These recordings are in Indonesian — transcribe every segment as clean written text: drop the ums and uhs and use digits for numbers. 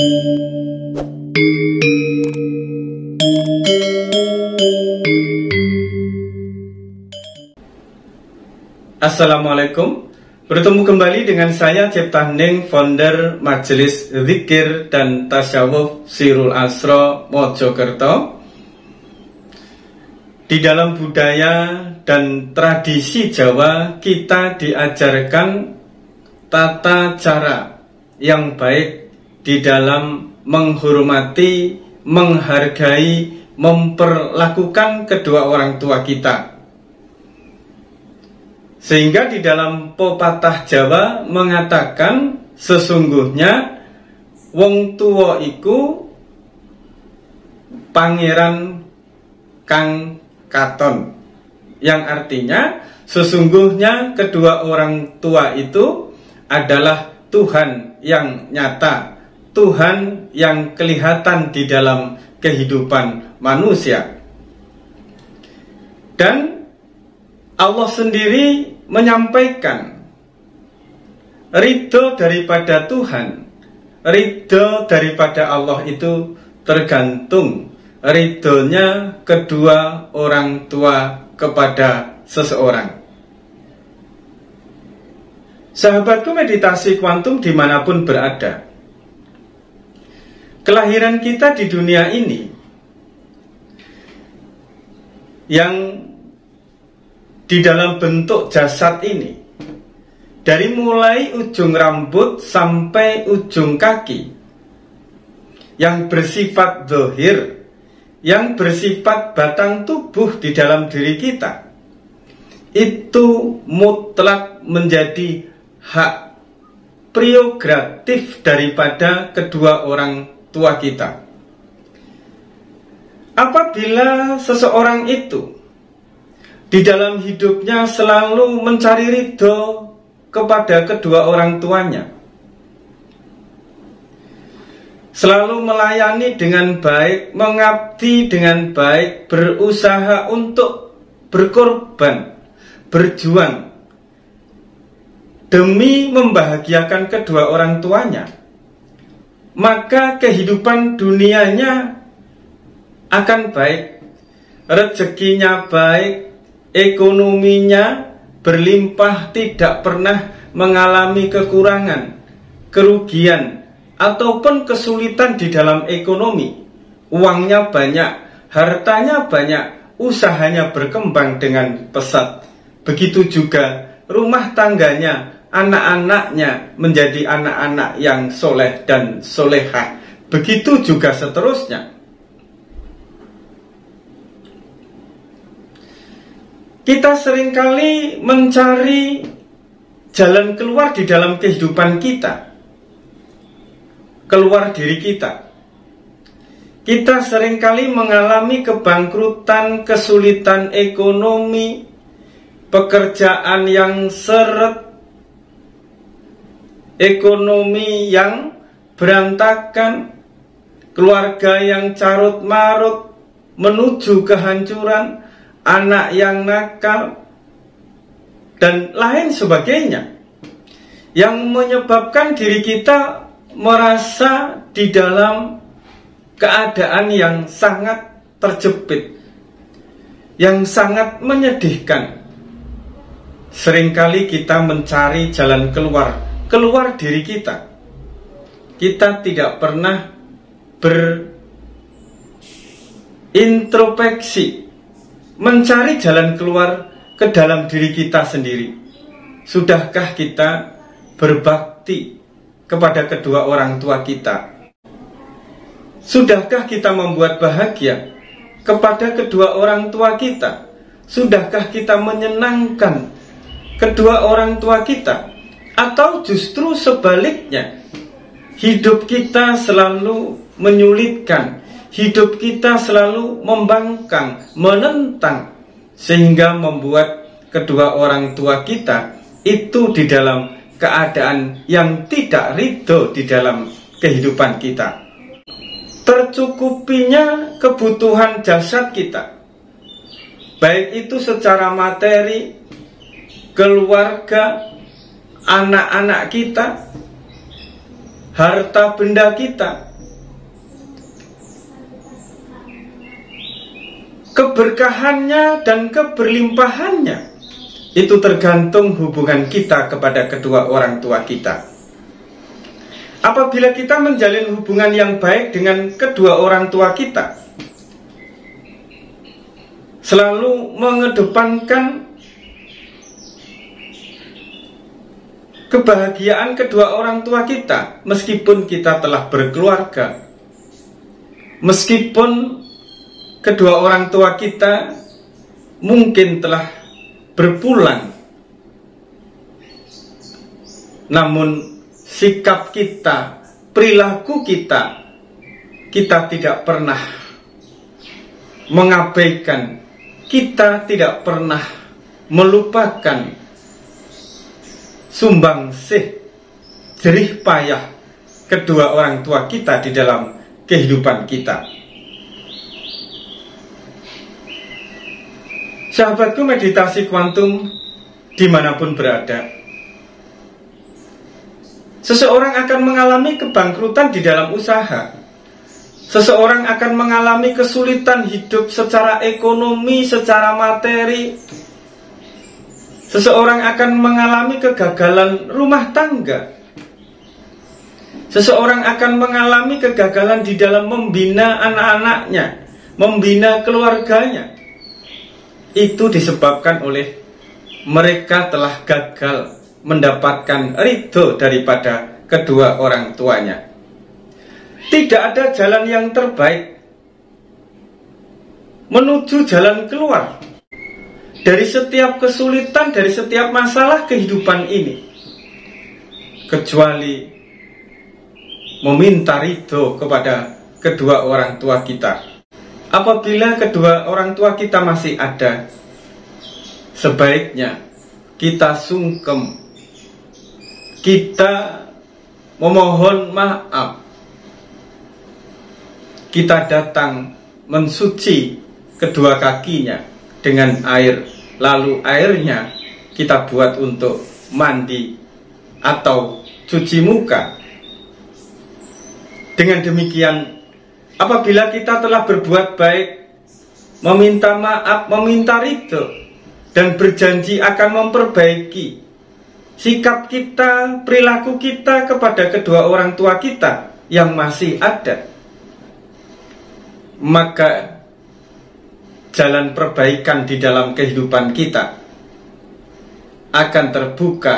Assalamualaikum. Bertemu kembali dengan saya Cipta Hening, founder Majelis Zikir dan Tasyawuf Sirul Asro Mojokerto. Di dalam budaya dan tradisi Jawa, kita diajarkan tata cara yang baik di dalam menghormati, menghargai, memperlakukan kedua orang tua kita. Sehingga di dalam pepatah Jawa mengatakan sesungguhnya wong tuwa iku pangeran kang katon, yang artinya sesungguhnya kedua orang tua itu adalah Tuhan yang nyata, Tuhan yang kelihatan di dalam kehidupan manusia. Dan Allah sendiri menyampaikan ridho daripada Tuhan, ridho daripada Allah itu tergantung ridhonya kedua orang tua kepada seseorang. Sahabatku meditasi kuantum dimanapun berada, kelahiran kita di dunia ini yang di dalam bentuk jasad ini, dari mulai ujung rambut sampai ujung kaki, yang bersifat zahir, yang bersifat batang tubuh di dalam diri kita, itu mutlak menjadi hak prerogatif daripada kedua orang tua kita. Apabila seseorang itu di dalam hidupnya selalu mencari ridho kepada kedua orang tuanya, selalu melayani dengan baik, mengabdi dengan baik, berusaha untuk berkorban, berjuang demi membahagiakan kedua orang tuanya, maka kehidupan dunianya akan baik, rezekinya baik, ekonominya berlimpah, tidak pernah mengalami kekurangan, kerugian, ataupun kesulitan di dalam ekonomi. Uangnya banyak, hartanya banyak, usahanya berkembang dengan pesat. Begitu juga rumah tangganya, anak-anaknya menjadi anak-anak yang soleh dan solehah. Begitu juga seterusnya. Kita seringkali mencari jalan keluar di dalam kehidupan kita, keluar diri kita. Kita seringkali mengalami kebangkrutan, kesulitan ekonomi, pekerjaan yang seret, ekonomi yang berantakan, keluarga yang carut marut, menuju kehancuran, anak yang nakal, dan lain sebagainya, yang menyebabkan diri kita merasa di dalam keadaan yang sangat terjepit, yang sangat menyedihkan. Seringkali kita mencari jalan keluar diri kita. Kita tidak pernah berintrospeksi, mencari jalan keluar ke dalam diri kita sendiri. Sudahkah kita berbakti kepada kedua orang tua kita? Sudahkah kita membuat bahagia kepada kedua orang tua kita? Sudahkah kita menyenangkan kedua orang tua kita? Atau justru sebaliknya, hidup kita selalu menyulitkan, hidup kita selalu membangkang, menentang, sehingga membuat kedua orang tua kita itu di dalam keadaan yang tidak ridho di dalam kehidupan kita. Tercukupinya kebutuhan jasad kita, baik itu secara materi, keluarga, anak-anak kita, harta benda kita, keberkahannya dan keberlimpahannya itu tergantung hubungan kita kepada kedua orang tua kita. Apabila kita menjalin hubungan yang baik dengan kedua orang tua kita, selalu mengedepankan kebahagiaan kedua orang tua kita, meskipun kita telah berkeluarga, meskipun kedua orang tua kita mungkin telah berpulang, namun sikap kita, perilaku kita, kita tidak pernah mengabaikan, kita tidak pernah melupakan sumbangsih jerih payah kedua orang tua kita di dalam kehidupan kita. Sahabatku, meditasi kuantum dimanapun berada, seseorang akan mengalami kebangkrutan di dalam usaha. Seseorang akan mengalami kesulitan hidup secara ekonomi, secara materi. Seseorang akan mengalami kegagalan rumah tangga. Seseorang akan mengalami kegagalan di dalam membina anak-anaknya, membina keluarganya. Itu disebabkan oleh mereka telah gagal mendapatkan ridho daripada kedua orang tuanya. Tidak ada jalan yang terbaik menuju jalan keluar dari setiap kesulitan, dari setiap masalah kehidupan ini, kecuali meminta ridho kepada kedua orang tua kita. Apabila kedua orang tua kita masih ada, sebaiknya kita sungkem, kita memohon maaf, kita datang mensuci kedua kakinya dengan air, lalu airnya kita buat untuk mandi atau cuci muka. Dengan demikian, apabila kita telah berbuat baik, meminta maaf, meminta ridho, dan berjanji akan memperbaiki sikap kita, perilaku kita kepada kedua orang tua kita yang masih ada, maka jalan perbaikan di dalam kehidupan kita akan terbuka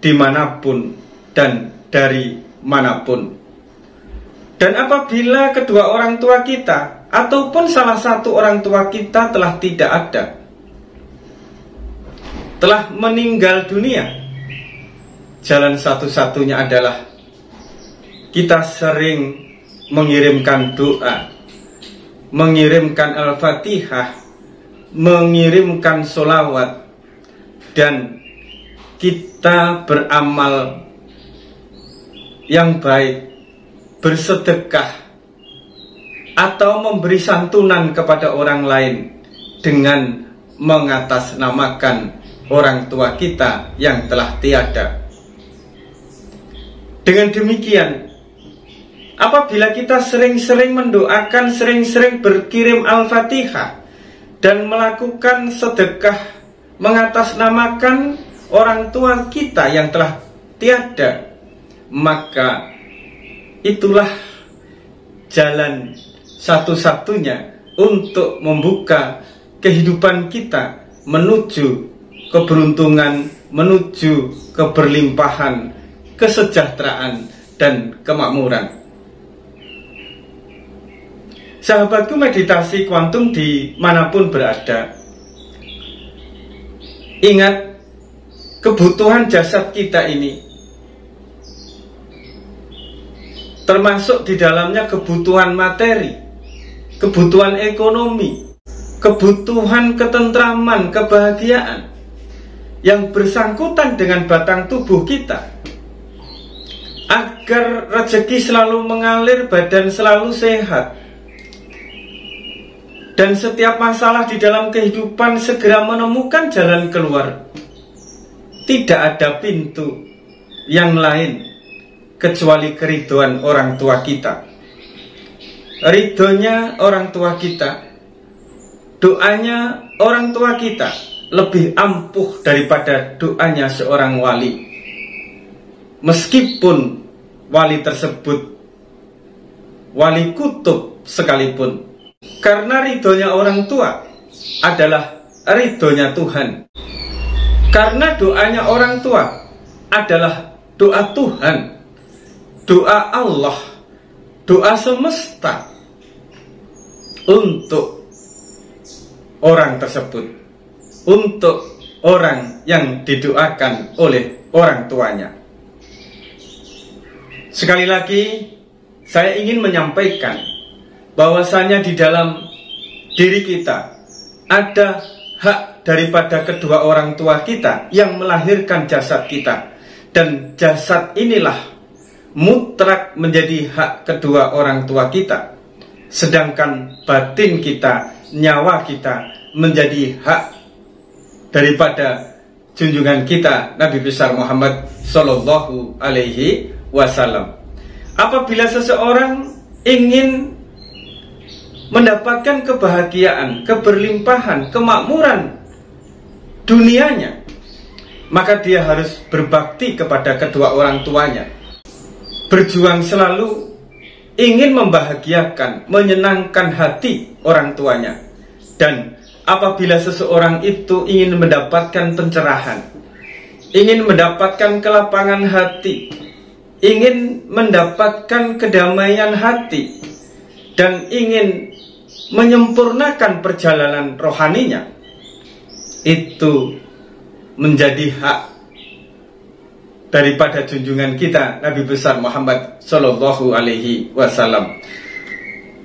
dimanapun dan dari manapun. Dan apabila kedua orang tua kita ataupun salah satu orang tua kita telah tidak ada, telah meninggal dunia, jalan satu-satunya adalah kita sering mengirimkan doa, mengirimkan Al-Fatihah, mengirimkan sholawat, dan kita beramal yang baik, bersedekah, atau memberi santunan kepada orang lain dengan mengatasnamakan orang tua kita yang telah tiada. Dengan demikian, apabila kita sering-sering mendoakan, sering-sering berkirim Al-Fatihah, dan melakukan sedekah mengatasnamakan orang tua kita yang telah tiada, maka itulah jalan satu-satunya untuk membuka kehidupan kita menuju keberuntungan, menuju keberlimpahan, kesejahteraan, dan kemakmuran. Sahabatku, meditasi kuantum dimanapun berada, ingat, kebutuhan jasad kita ini termasuk di dalamnya kebutuhan materi, kebutuhan ekonomi, kebutuhan ketentraman, kebahagiaan yang bersangkutan dengan batang tubuh kita, agar rezeki selalu mengalir, badan selalu sehat, dan setiap masalah di dalam kehidupan segera menemukan jalan keluar. Tidak ada pintu yang lain kecuali keridhaan orang tua kita. Ridhonya orang tua kita doanya orang tua kita lebih ampuh daripada doanya seorang wali, meskipun wali tersebut wali kutub sekalipun, karena ridhonya orang tua adalah ridhonya Tuhan. Karena doanya orang tua adalah doa Tuhan, doa Allah, doa semesta untuk orang tersebut, untuk orang yang didoakan oleh orang tuanya. Sekali lagi, saya ingin menyampaikan bahwasanya di dalam diri kita ada hak daripada kedua orang tua kita yang melahirkan jasad kita, dan jasad inilah mutlak menjadi hak kedua orang tua kita, sedangkan batin kita, nyawa kita menjadi hak daripada junjungan kita Nabi besar Muhammad Sallallahu Alaihi Wasallam. Apabila seseorang ingin mendapatkan kebahagiaan, keberlimpahan, kemakmuran dunianya, maka dia harus berbakti kepada kedua orang tuanya, berjuang selalu ingin membahagiakan, menyenangkan hati orang tuanya. Dan apabila seseorang itu ingin mendapatkan pencerahan, ingin mendapatkan kelapangan hati, ingin mendapatkan kedamaian hati, dan ingin menyempurnakan perjalanan rohaninya, itu menjadi hak daripada junjungan kita Nabi besar Muhammad Sallallahu Alaihi Wasallam.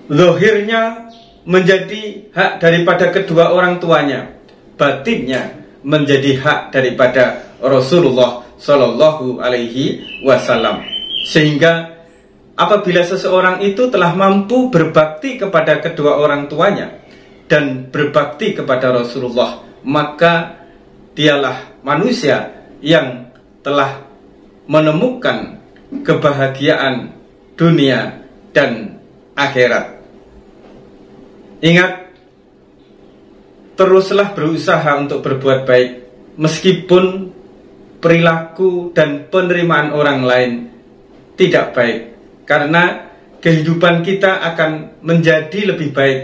Zahirnya menjadi hak daripada kedua orang tuanya, batinnya menjadi hak daripada Rasulullah Sallallahu Alaihi Wasallam. Sehingga apabila seseorang itu telah mampu berbakti kepada kedua orang tuanya dan berbakti kepada Rasulullah, maka dialah manusia yang telah menemukan kebahagiaan dunia dan akhirat. Ingat, teruslah berusaha untuk berbuat baik, meskipun perilaku dan penerimaan orang lain tidak baik, karena kehidupan kita akan menjadi lebih baik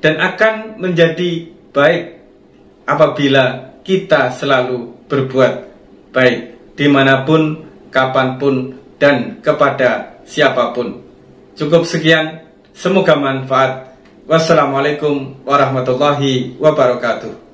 dan akan menjadi baik apabila kita selalu berbuat baik dimanapun, kapanpun, dan kepada siapapun. Cukup sekian, semoga manfaat. Wassalamualaikum warahmatullahi wabarakatuh.